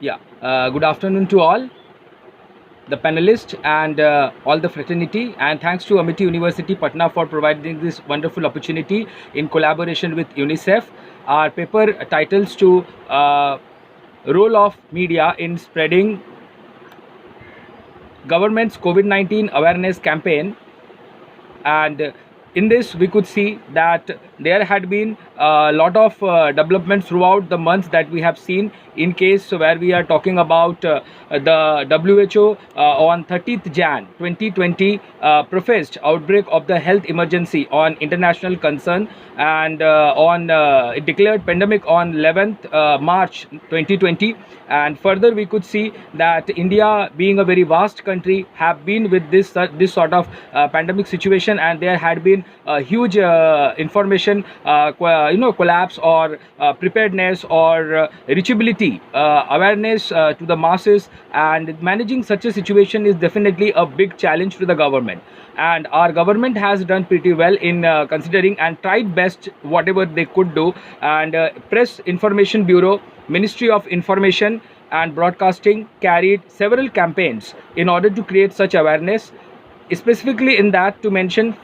Good afternoon to all the panelists and all the fraternity, and thanks to Amity University Patna for providing this wonderful opportunity in collaboration with UNICEF. Our paper titles to role of media in spreading government's COVID-19 awareness campaign. And in this we could see that there had been a lot of developments throughout the months that we have seen. In case where we are talking about the WHO on 30th Jan 2020 professed outbreak of the health emergency on international concern, and on it declared pandemic on 11th March 2020. And further we could see that India, being a very vast country, have been with this sort of pandemic situation, and there had been a huge information collapse or preparedness or reachability awareness to the masses. And managing such a situation is definitely a big challenge to the government, and our government has done pretty well in considering and tried best whatever they could do. And Press Information Bureau, Ministry of Information and Broadcasting carried several campaigns in order to create such awareness. Specifically in that, to mention,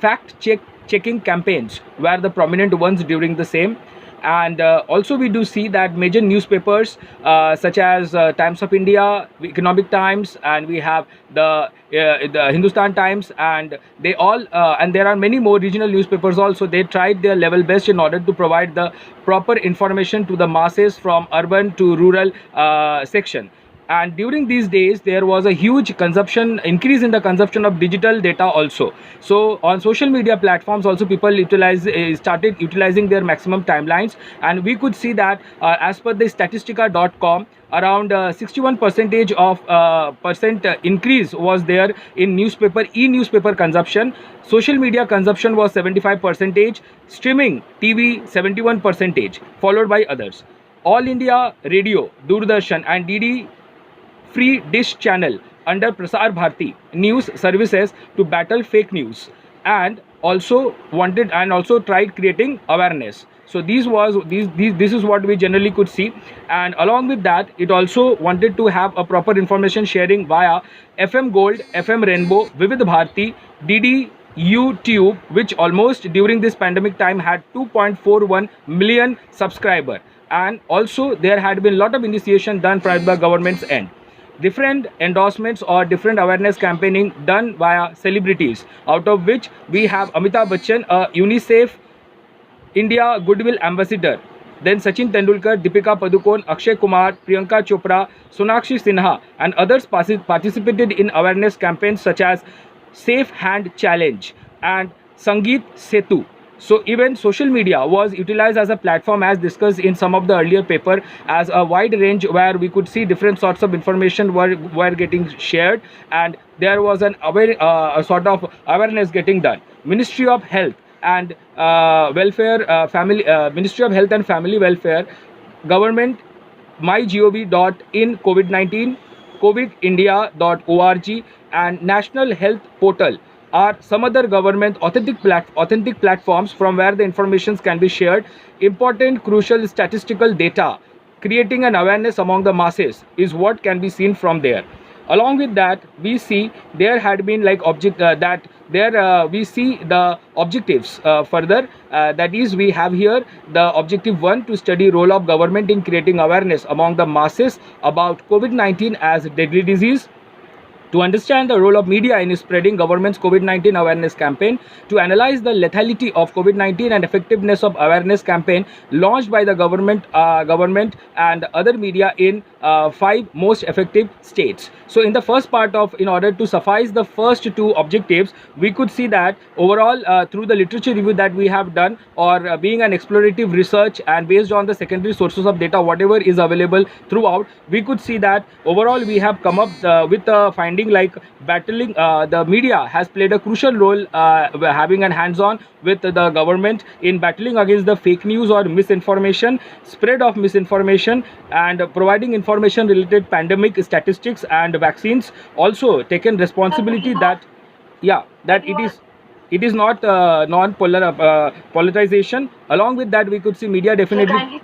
checking campaigns were the prominent ones during the same. And also we do see that major newspapers such as Times of India, Economic Times, and we have the Hindustan Times, and they all and there are many more regional newspapers also. They tried their level best in order to provide the proper information to the masses from urban to rural section. And during these days there was a huge increase in the consumption of digital data also. So on social media platforms also, people started utilizing their maximum timelines. And we could see that as per the statistica.com, around 61% of percent increase was there in e-newspaper consumption. Social media consumption was 75%, streaming TV 71%, followed by others. All India Radio, Doordarshan and DD free dish channel under Prasar Bharati news services to battle fake news, and also tried creating awareness. So this is what we generally could see. And along with that, it also wanted to have a proper information sharing via FM Gold, FM Rainbow, Vivid Bharati, DD YouTube, which almost during this pandemic time had 2.41 million subscriber. And also there had been a lot of initiation done from the government's end. Different endorsements or different awareness campaigning done via celebrities, out of which we have Amitabh Bachchan, a UNICEF India Goodwill Ambassador, then Sachin Tendulkar, Deepika Padukone, Akshay Kumar, Priyanka Chopra, Sonakshi Sinha, and others participated in awareness campaigns such as Safe Hand Challenge and Sangeet Setu. So even social media was utilized as a platform, as discussed in some of the earlier paper, as a wide range where we could see different sorts of information were getting shared, and there was a sort of awareness getting done. Ministry of Health and Ministry of Health and Family Welfare, government, mygov.in, COVID-19, covidindia.org, and National Health Portal are some other government authentic platforms from where the informations can be shared. Important crucial statistical data, creating an awareness among the masses is what can be seen from there. Along with that, we see there had been we see the objectives further. That is, we have here the objective 1, to study role of government in creating awareness among the masses about COVID-19 as deadly disease. To understand the role of media in spreading government's COVID-19 awareness campaign, to analyze the lethality of COVID-19 and effectiveness of awareness campaign launched by the government and other media in 5 most effective states. So in the first part in order to suffice the first 2 objectives, we could see that overall through the literature review that we have done, or being an explorative research and based on the secondary sources of data whatever is available throughout, we could see that overall we have come up with a finding like battling the media has played a crucial role, having a hands-on with the government in battling against the fake news or misinformation, spread of misinformation, and providing information related pandemic statistics and vaccines. Also taken responsibility that it is not non-polar polarization. Along with that, we could see media definitely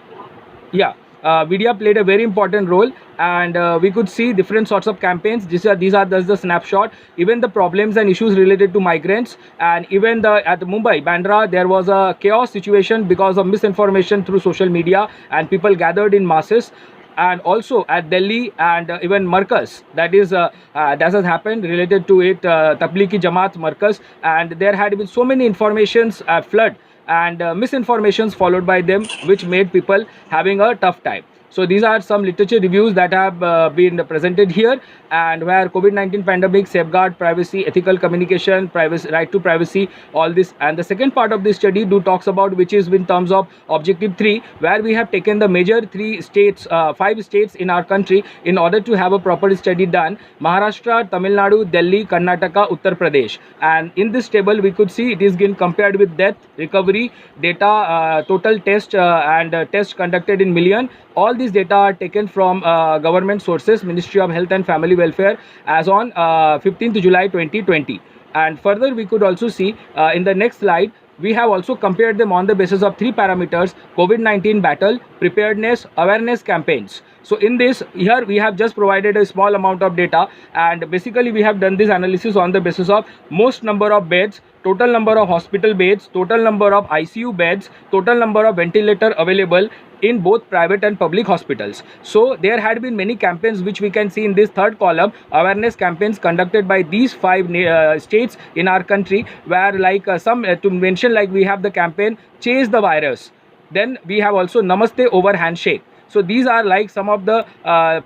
media played a very important role, and we could see different sorts of campaigns. These are just the snapshot. Even the problems and issues related to migrants, and even at Mumbai, Bandra, there was a chaos situation because of misinformation through social media, and people gathered in masses. And also at Delhi and even Markaz, that has happened related to it, Tablighi Jamaat Markaz, and there had been so many informations flood and misinformations followed by them, which made people having a tough time. So these are some literature reviews that have been presented here, and where COVID-19 pandemic safeguard privacy, ethical communication, privacy, right to privacy, all this. And the second part of this study do talks about, which is in terms of objective 3, where we have taken the major 3 states, 5 states in our country in order to have a proper study done: Maharashtra, Tamil Nadu, Delhi, Karnataka, Uttar Pradesh. And in this table we could see it is being compared with death, recovery, data, total test, and tests conducted in million. All these data are taken from government sources, Ministry of Health and Family Welfare, as on 15th July 2020. And further, we could also see in the next slide, we have also compared them on the basis of 3 parameters: COVID-19 battle, preparedness, awareness campaigns. So in this, here we have just provided a small amount of data, and basically we have done this analysis on the basis of most number of beds, total number of hospital beds, total number of ICU beds, total number of ventilator available in both private and public hospitals. So there had been many campaigns which we can see in this third column, awareness campaigns conducted by these 5 states in our country, where like to mention, like we have the campaign Chase the Virus, then we have also Namaste over Handshake. So these are like some of the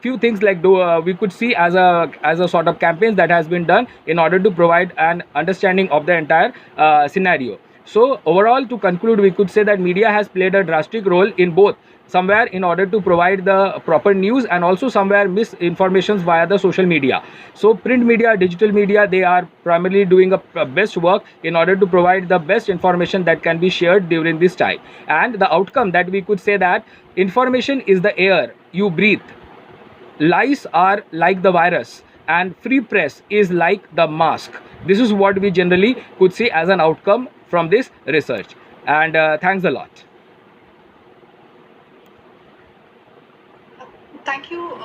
few things like we could see as a sort of campaigns that has been done in order to provide an understanding of the entire scenario. So overall, to conclude, we could say that media has played a drastic role in both, somewhere in order to provide the proper news, and also somewhere misinformations via the social media. So print media, digital media, they are primarily doing a best work in order to provide the best information that can be shared during this time. And the outcome that we could say that information is the air you breathe, lies are like the virus, and free press is like the mask. This is what we generally could see as an outcome from this research. And thanks a lot. Thank you,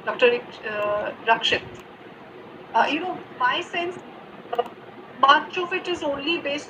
Dr. Rakshit. My sense, much of it is only based on